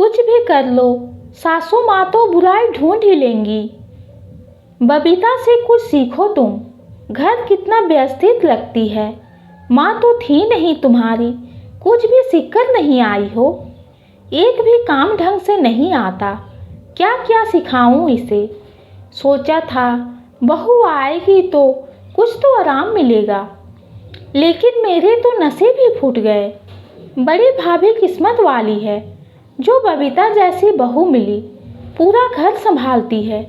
कुछ भी कर लो, सासू माँ तो बुराई ढूंढ ही लेंगी। बबीता से कुछ सीखो तुम, घर कितना व्यवस्थित लगती है। माँ तो थी नहीं तुम्हारी, कुछ भी सीखकर नहीं आई हो। एक भी काम ढंग से नहीं आता, क्या क्या सिखाऊं इसे। सोचा था बहू आएगी तो कुछ तो आराम मिलेगा, लेकिन मेरे तो नसीब ही फूट गए। बड़ी भाभी किस्मत वाली है जो बबीता जैसी बहू मिली, पूरा घर संभालती है,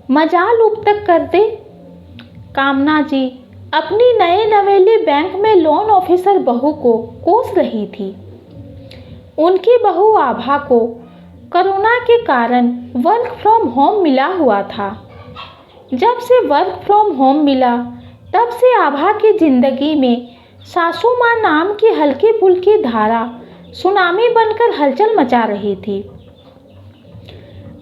मजाल उब तक कर दे। कामना जी अपनी नए नवेली बैंक में लोन ऑफिसर बहू को कोस रही थी। उनकी बहू आभा को कोरोना के कारण वर्क फ्रॉम होम मिला हुआ था। जब से वर्क फ्रॉम होम मिला तब से आभा की जिंदगी में सासू माँ नाम की हल्की फुल्की धारा सुनामी बनकर हलचल मचा रही थी।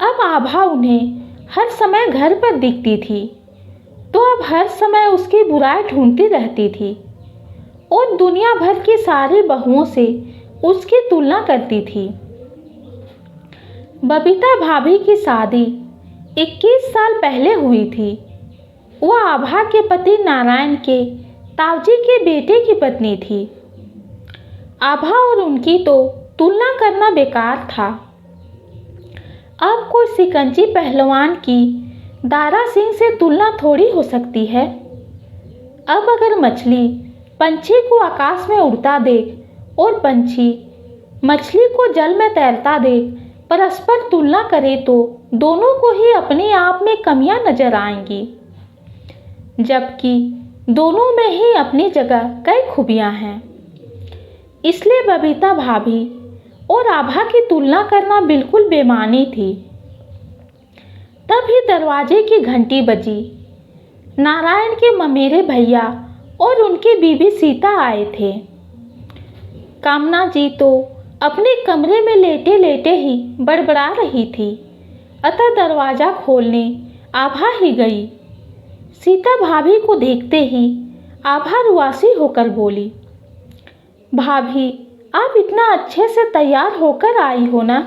अब आभा उन्हें हर समय घर पर दिखती थी तो अब हर समय उसकी बुराई ढूंढती रहती थी और दुनिया भर की सारी बहुओं से उसकी तुलना करती थी। बबीता भाभी की शादी 21 साल पहले हुई थी। वह आभा के पति नारायण के ताऊजी के बेटे की पत्नी थी। आभा और उनकी तो तुलना करना बेकार था। अब कोई सिकंजी पहलवान की दारा सिंह से तुलना थोड़ी हो सकती है। अब अगर मछली पंछी को आकाश में उड़ता देख और पंछी मछली को जल में तैरता देख परस्पर तुलना करे तो दोनों को ही अपने आप में कमियां नजर आएंगी, जबकि दोनों में ही अपनी जगह कई खूबियां हैं। इसलिए बबीता भाभी और आभा की तुलना करना बिल्कुल बेमानी थी। तभी दरवाजे की घंटी बजी। नारायण के ममेरे भैया और उनकी बीबी सीता आए थे। कामना जी तो अपने कमरे में लेटे लेटे ही बड़बड़ा रही थी, अतः दरवाजा खोलने आभा ही गई। सीता भाभी को देखते ही आभा रुआसी होकर बोली, भाभी आप इतना अच्छे से तैयार होकर आई हो ना,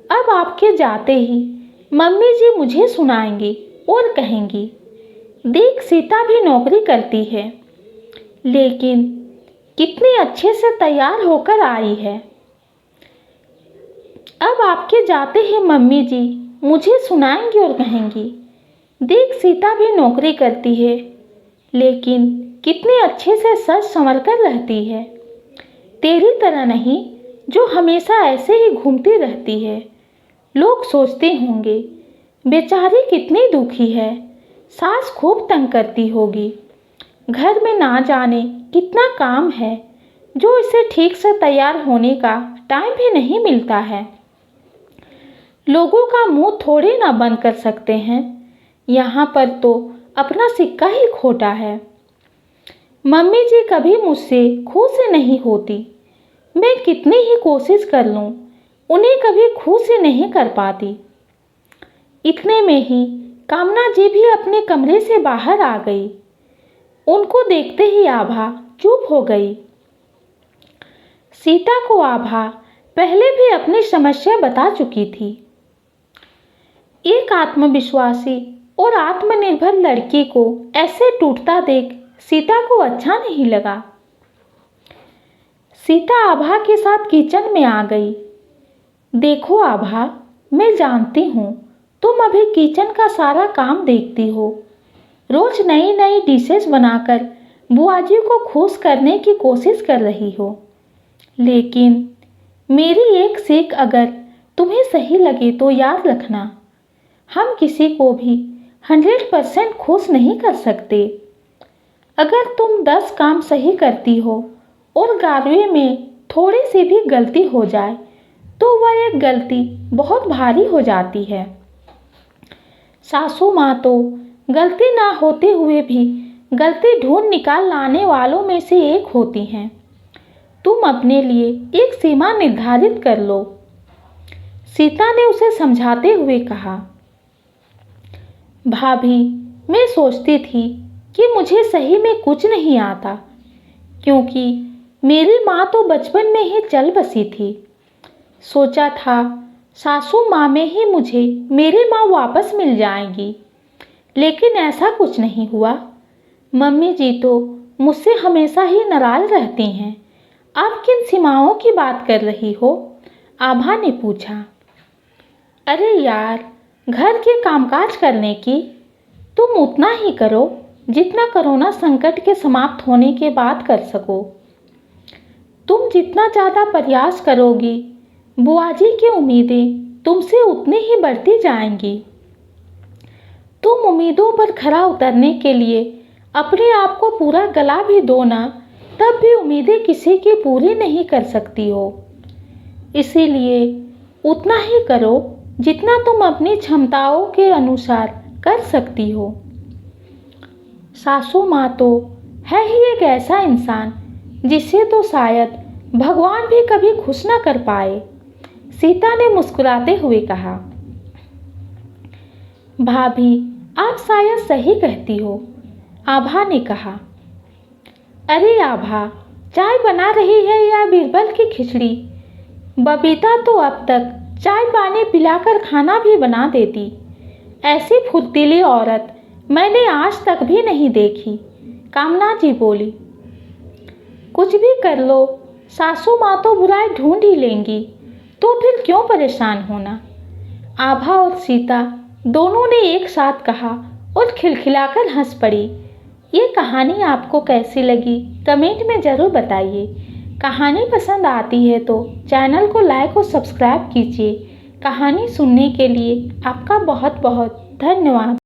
अब आपके जाते ही मम्मी जी मुझे सुनाएंगी और कहेंगी, देख सीता भी नौकरी करती है, लेकिन कितने अच्छे से तैयार होकर आई है। अब आपके जाते ही मम्मी जी मुझे सुनाएंगी और कहेंगी, देख सीता भी नौकरी करती है, लेकिन कितने अच्छे से सज संवर कर रहती है, तेरी तरह नहीं जो हमेशा ऐसे ही घूमती रहती है। लोग सोचते होंगे बेचारी कितनी दुखी है, सास खूब तंग करती होगी, घर में ना जाने कितना काम है जो इसे ठीक से तैयार होने का टाइम भी नहीं मिलता है। लोगों का मुंह थोड़े ना बंद कर सकते हैं, यहाँ पर तो अपना सिक्का ही खोटा है। मम्मी जी कभी मुझसे खुश नहीं होती, मैं कितनी ही कोशिश कर लूँ उन्हें कभी खुश नहीं कर पाती। इतने में ही कामना जी भी अपने कमरे से बाहर आ गई। उनको देखते ही आभा चुप हो गई। सीता को आभा पहले भी अपनी समस्या बता चुकी थी। एक आत्मविश्वासी और आत्मनिर्भर लड़की को ऐसे टूटता देख सीता को अच्छा नहीं लगा। सीता आभा के साथ किचन में आ गई। देखो आभा, मैं जानती हूँ तुम अभी किचन का सारा काम देखती हो, रोज नई नई डिशेस बनाकर बुआ जी को खुश करने की कोशिश कर रही हो, लेकिन मेरी एक सीख अगर तुम्हें सही लगे तो याद रखना, हम किसी को भी 100% खुश नहीं कर सकते। अगर तुम 10 काम सही करती हो और 11वें में थोड़ी सी भी गलती हो जाए तो वह एक गलती बहुत भारी हो जाती है। सासू माँ तो गलती ना होते हुए भी गलती ढूंढ निकाल लाने वालों में से एक होती हैं। तुम अपने लिए एक सीमा निर्धारित कर लो, सीता ने उसे समझाते हुए कहा। भाभी, मैं सोचती थी कि मुझे सही में कुछ नहीं आता, क्योंकि मेरी माँ तो बचपन में ही चल बसी थी। सोचा था सासू माँ में ही मुझे मेरी माँ वापस मिल जाएगी। लेकिन ऐसा कुछ नहीं हुआ। मम्मी जी तो मुझसे हमेशा ही नाराज रहती हैं। आप किन सीमाओं की बात कर रही हो? आभा ने पूछा। अरे यार, घर के कामकाज करने की। तुम उतना ही करो जितना कोरोना संकट के समाप्त होने के बाद कर सको। तुम जितना ज़्यादा प्रयास करोगी, बुआ जी की उम्मीदें तुमसे उतनी ही बढ़ती जाएंगी। तुम उम्मीदों पर खरा उतरने के लिए अपने आप को पूरा गला भी दो ना, तब भी उम्मीदें किसी की पूरी नहीं कर सकती हो। इसीलिए उतना ही करो जितना तुम अपनी क्षमताओं के अनुसार कर सकती हो। सासू माँ तो है ही एक ऐसा इंसान जिसे तो शायद भगवान भी कभी खुश न कर पाए। सीता ने मुस्कुराते हुए कहा। भाभी, आप शायद सही कहती हो, आभा ने कहा। अरे आभा, चाय बना रही है या बीरबल की खिचड़ी? बबीता तो अब तक चाय पानी पिलाकर खाना भी बना देती। ऐसी फुर्तीली औरत मैंने आज तक भी नहीं देखी, कामना जी बोली। कुछ भी कर लो, सासू माँ तो बुराई ढूंढ ही लेंगी, तो फिर क्यों परेशान होना? आभा और सीता दोनों ने एक साथ कहा और खिलखिलाकर हंस पड़ी। ये कहानी आपको कैसी लगी कमेंट में ज़रूर बताइए। कहानी पसंद आती है तो चैनल को लाइक और सब्सक्राइब कीजिए। कहानी सुनने के लिए आपका बहुत बहुत धन्यवाद।